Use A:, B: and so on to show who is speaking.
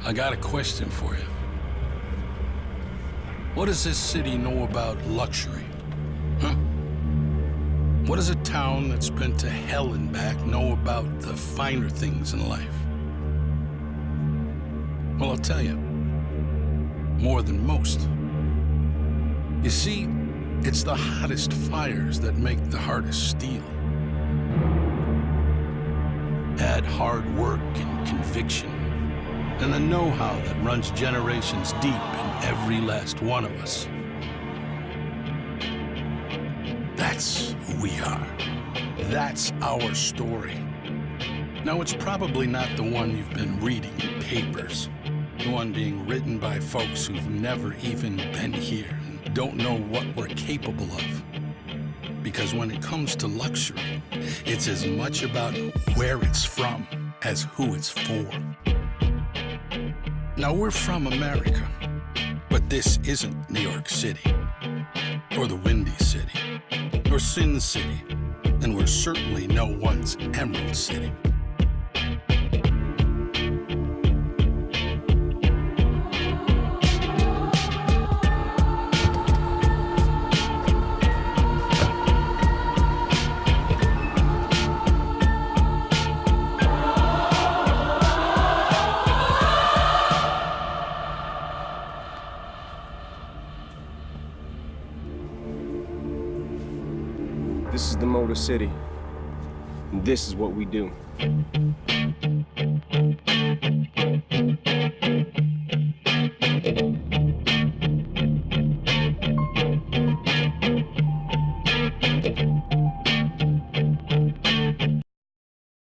A: I got a question for you. What does this city know about luxury? Huh? What does a town that's been to hell and back know about the finer things in life? Well, I'll tell you, more than most. You see, it's the hottest fires that make the hardest steel. Add hard work and conviction, and the know-how that runs generations deep in every last one of us. That's who we are. That's our story. Now, it's probably not the one you've been reading in papers, the one being written by folks who've never even been here and don't know what we're capable of. Because when it comes to luxury, it's as much about where it's from as who it's for. Now, we're from America, but this isn't New York City, or the Windy City, or Sin City, and we're certainly no one's Emerald City.
B: This is the Motor City, and this is what we do.